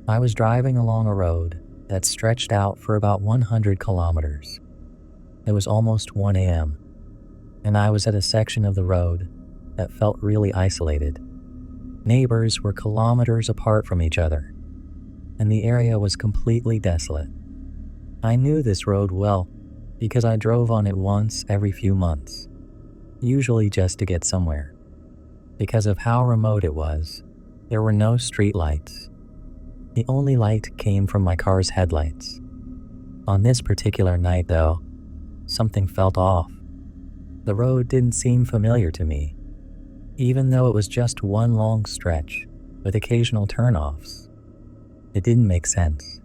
I was driving along a road that stretched out for about 100 kilometers. It was almost 1 a.m., and I was at a section of the road that felt really isolated. Neighbors were kilometers apart from each other, and the area was completely desolate. I knew this road well because I drove on it once every few months, usually just to get somewhere. Because of how remote it was, there were no street lights. The only light came from my car's headlights. On this particular night, though, something felt off. The road didn't seem familiar to me, even though it was just one long stretch with occasional turnoffs. It didn't make sense,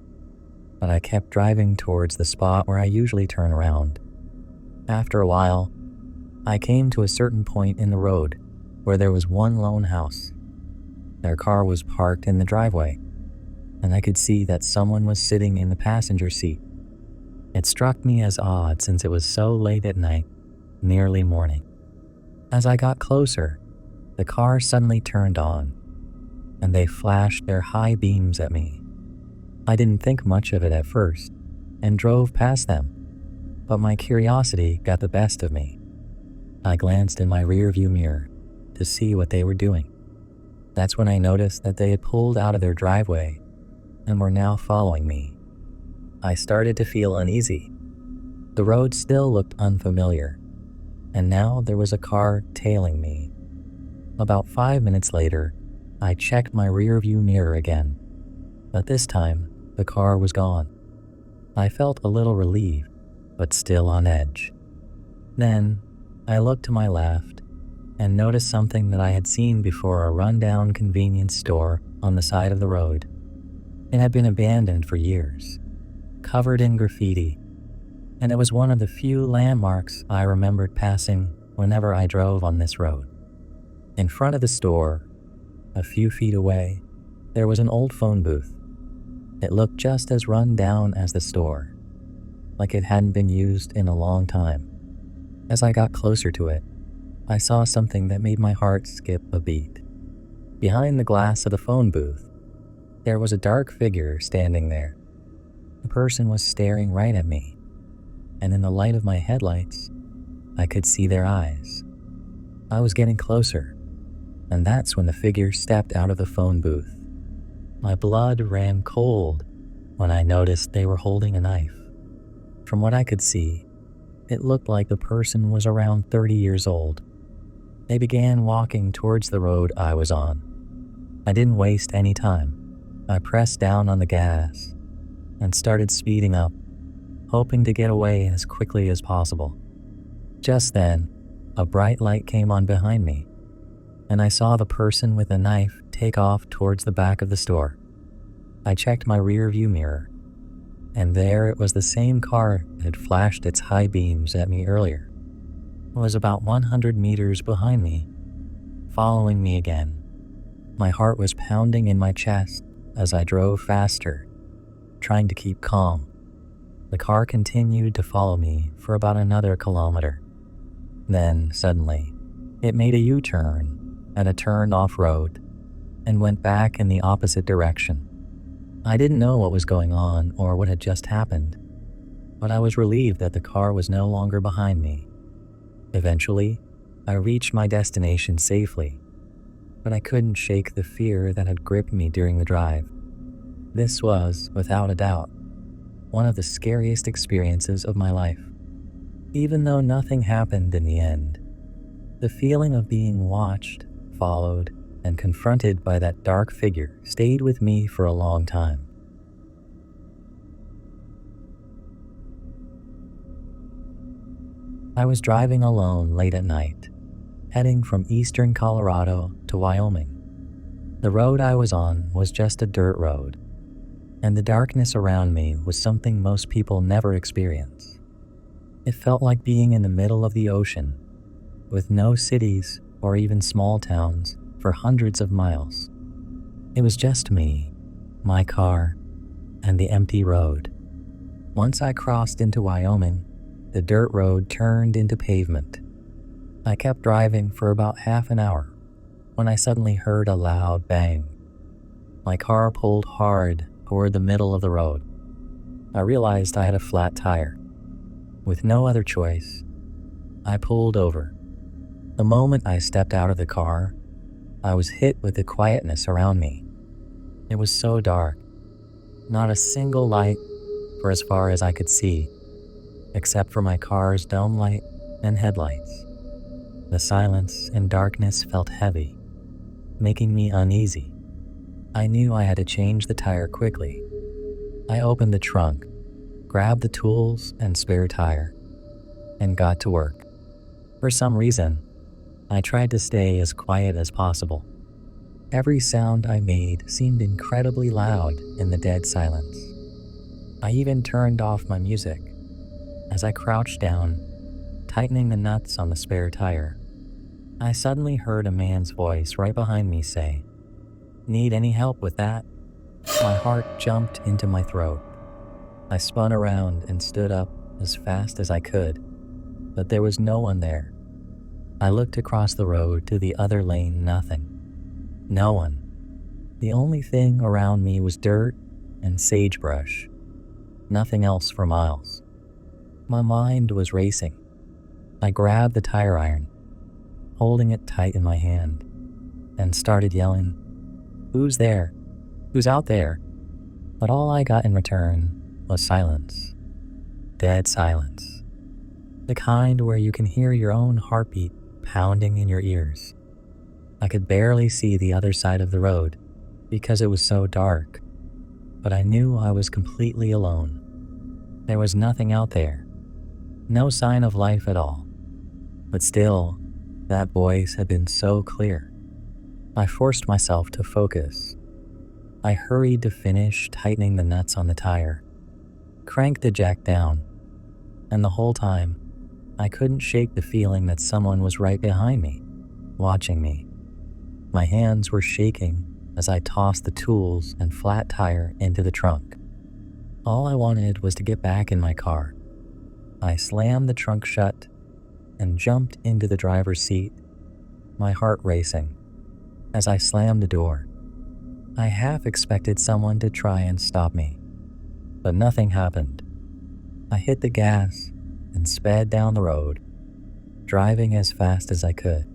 but I kept driving towards the spot where I usually turn around. After a while, I came to a certain point in the road where there was one lone house. Their car was parked in the driveway, and I could see that someone was sitting in the passenger seat. It struck me as odd since it was so late at night, nearly morning. As I got closer, the car suddenly turned on, and they flashed their high beams at me. I didn't think much of it at first, and drove past them, but my curiosity got the best of me. I glanced in my rearview mirror to see what they were doing. That's when I noticed that they had pulled out of their driveway and were now following me. I started to feel uneasy. The road still looked unfamiliar, and now there was a car tailing me. About 5 minutes later, I checked my rearview mirror again, but this time the car was gone. I felt a little relieved, but still on edge. Then I looked to my left and noticed something that I had seen before, a rundown convenience store on the side of the road. It had been abandoned for years, covered in graffiti, and it was one of the few landmarks I remembered passing whenever I drove on this road. In front of the store, a few feet away, there was an old phone booth. It looked just as run down as the store, like it hadn't been used in a long time. As I got closer to it, I saw something that made my heart skip a beat. Behind the glass of the phone booth, there was a dark figure standing there. The person was staring right at me, and in the light of my headlights, I could see their eyes. I was getting closer, and that's when the figure stepped out of the phone booth. My blood ran cold when I noticed they were holding a knife. From what I could see, it looked like the person was around 30 years old. They began walking towards the road I was on. I didn't waste any time. I pressed down on the gas and started speeding up, hoping to get away as quickly as possible. Just then, a bright light came on behind me, and I saw the person with the knife take off towards the back of the store. I checked my rear view mirror, and there it was, the same car that had flashed its high beams at me earlier. It was about 100 meters behind me, following me again. My heart was pounding in my chest as I drove faster, trying to keep calm. The car continued to follow me for about another kilometer. Then, suddenly, it made a U-turn at a turn off-road and went back in the opposite direction. I didn't know what was going on or what had just happened, but I was relieved that the car was no longer behind me. Eventually, I reached my destination safely, but I couldn't shake the fear that had gripped me during the drive. This was, without a doubt, one of the scariest experiences of my life. Even though nothing happened in the end, the feeling of being watched, followed, and confronted by that dark figure stayed with me for a long time. I was driving alone late at night, heading from eastern Colorado to Wyoming. The road I was on was just a dirt road, and the darkness around me was something most people never experience. It felt like being in the middle of the ocean, with no cities or even small towns for hundreds of miles. It was just me, my car, and the empty road. Once I crossed into Wyoming, the dirt road turned into pavement. I kept driving for about half an hour when I suddenly heard a loud bang. My car pulled hard toward the middle of the road. I realized I had a flat tire. With no other choice, I pulled over. The moment I stepped out of the car, I was hit with the quietness around me. It was so dark, not a single light for as far as I could see, except for my car's dome light and headlights. The silence and darkness felt heavy, making me uneasy. I knew I had to change the tire quickly. I opened the trunk, grabbed the tools and spare tire, and got to work. For some reason, I tried to stay as quiet as possible. Every sound I made seemed incredibly loud in the dead silence. I even turned off my music. As I crouched down, tightening the nuts on the spare tire, I suddenly heard a man's voice right behind me say, "Need any help with that?" My heart jumped into my throat. I spun around and stood up as fast as I could, but there was no one there. I looked across the road to the other lane, nothing. No one. The only thing around me was dirt and sagebrush. Nothing else for miles. My mind was racing. I grabbed the tire iron, holding it tight in my hand, and started yelling, "Who's there? Who's out there?" But all I got in return was silence. Dead silence. The kind where you can hear your own heartbeat pounding in your ears. I could barely see the other side of the road because it was so dark, but I knew I was completely alone. There was nothing out there, no sign of life at all. But still, that voice had been so clear. I forced myself to focus. I hurried to finish tightening the nuts on the tire, cranked the jack down, and the whole time, I couldn't shake the feeling that someone was right behind me, watching me. My hands were shaking as I tossed the tools and flat tire into the trunk. All I wanted was to get back in my car. I slammed the trunk shut and jumped into the driver's seat, my heart racing. As I slammed the door, I half expected someone to try and stop me, but nothing happened. I hit the gas and sped down the road, driving as fast as I could.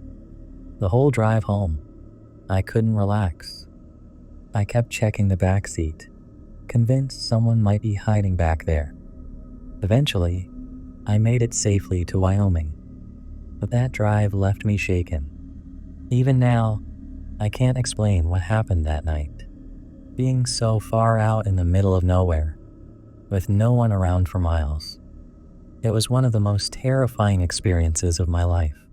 The whole drive home, I couldn't relax. I kept checking the back seat, convinced someone might be hiding back there. Eventually, I made it safely to Wyoming, but that drive left me shaken. Even now, I can't explain what happened that night. Being so far out in the middle of nowhere, with no one around for miles, it was one of the most terrifying experiences of my life.